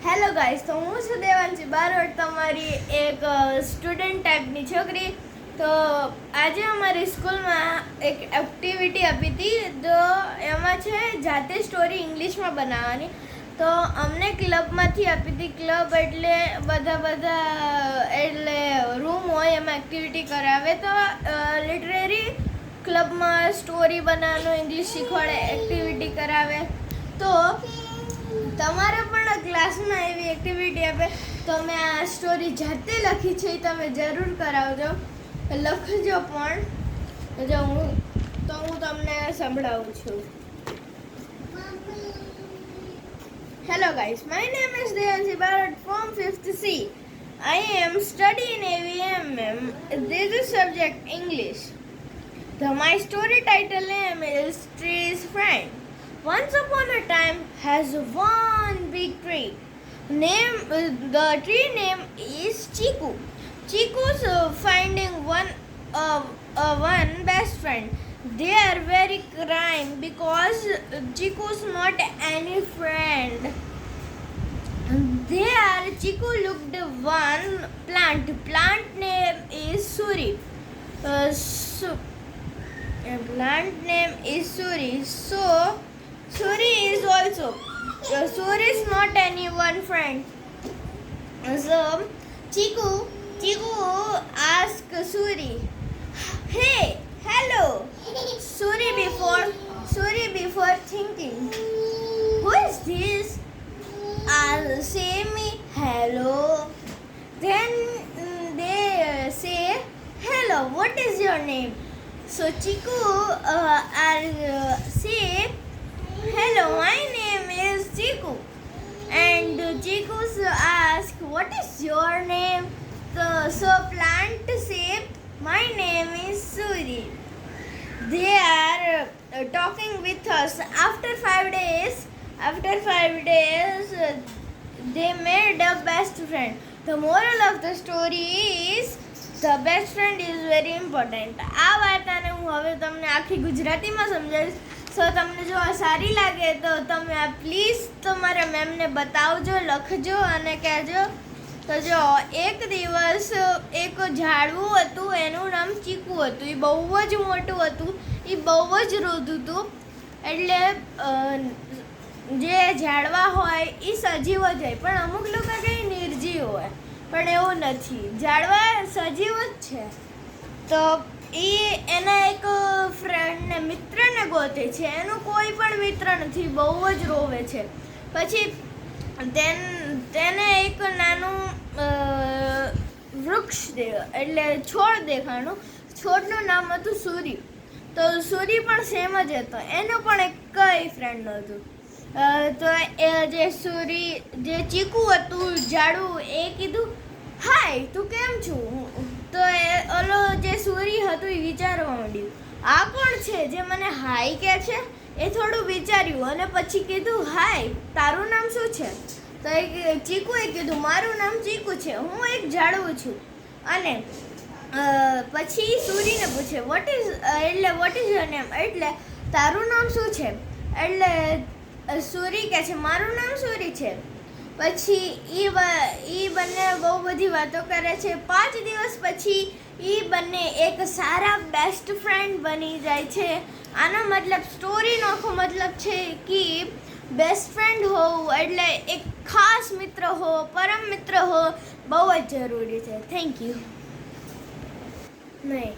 Hello guys, તો હું છું દેવાંશી બારોટ, તમારી એક સ્ટુડન્ટ ટાઈપની છોકરી. તો આજે અમારી સ્કૂલમાં એક એક્ટિવિટી આપી હતી. તો એમાં છે જાતે સ્ટોરી ઇંગ્લિશમાં બનાવવાની. તો અમને ક્લબમાંથી આપી હતી. ક્લબ એટલે એટલે રૂમ હોય, એમાં એક્ટિવિટી કરાવે. તો લિટરેરી ક્લબમાં સ્ટોરી બનાવવાનું, ઇંગ્લિશ શીખવાડે, એક્ટિવિટી કરાવે. તો તમારે પણ ક્લાસમાં એવી એક્ટિવિટી આપે તો મેં આ સ્ટોરી જાતે લખી છે, એ તમે જરૂર કરાવજો, લખજો પણ. જો હું તમને સંભળાવું છું. Hello guys, my name is Devanshi Barot from 5th C. I am studying AVMM. This is subject English. My story title name is Tree's Friend. Once upon a time has one big tree. The tree name is Chiku. Chiku's finding one best friend. They are very crying because Chiku's not any friend. Chiku looked one plant. Plant name is Suri. Plant name is Suri. So Suri is also. Suri is not anyone friend. So Chiku asked Suri, "Hey, hello." Suri before thinking, "Who is this?" Say me hello. Then they say, "Hello, what is your name?" So Chiku say, "Hello, my name is Chiku." And Chiku ask, "What is your name?" So plant say, "My name is Suri." They are talking with us. After 5 days, they made a best friend. The moral of the story is the best friend is very important. આ વાર્તાને હું હવે તમને આખી ગુજરાતીમાં સમજાવીશ. સો તમને જો આ સારી લાગે તો તમે આ પ્લીઝ તમારા મેમને બતાવજો, લખજો અને કહેજો. તો જો એક દિવસ એક ઝાડવું હતું, એનું નામ ચીકુ હતું. એ બહુ જ મોટું હતું, એ બહુ જ રોતું હતું. એટલે જે ઝાડવા હોય એ સજીવ જ હોય, પણ અમુક લોકો કંઈ નિર્જીવ હોય, પણ એવું નથી. ઝાડવા સજીવ જ છે. તો એ એના એક ફ્રેન્ડને, મિત્રને ગોતે છે. એનું કોઈ પણ મિત્ર નથી, બહુ જ રોવે છે. પછી તેને એક નાનું વૃક્ષ એટલે છોડ દેખાણું. છોડનું નામ હતું સૂરી. તો સૂરી પણ સેમ જ હતો, એનો પણ એક કઈ ફ્રેન્ડ નહોતું. તો એ જે ચીકુ હતું ઝાડવું, એ કીધું, "હાય, તું કેમ છું?" તો ઓલો જે સૂરી હતું એ વિચારવા માંડ્યું, આ કોણ છે જે મને હાય કહે છે? એ થોડું વિચાર્યું અને પછી કીધું, "હાય, તારું નામ શું છે?" તો ચીકુએ કીધું, "મારું નામ ચીકુ છે, હું એક ઝાડવું છું." અને પછી સૂરીને પૂછે, વોટ ઇઝ યોર નેમ? એટલે તારું નામ શું છે? એટલે સૂરી કહે છે, "મારું નામ સૂરી છે." પછી એ બંને બહુ બધી વાતો કરે છે. 5 દિવસ પછી એ બંને એક સારા બેસ્ટ ફ્રેન્ડ બની જાય છે. આનો મતલબ, સ્ટોરીનો આખો મતલબ છે કે બેસ્ટ ફ્રેન્ડ હોવું એટલે એક ખાસ મિત્ર હો, પરમ મિત્ર હો, બહુ જ જરૂરી છે. Thank you. નહીં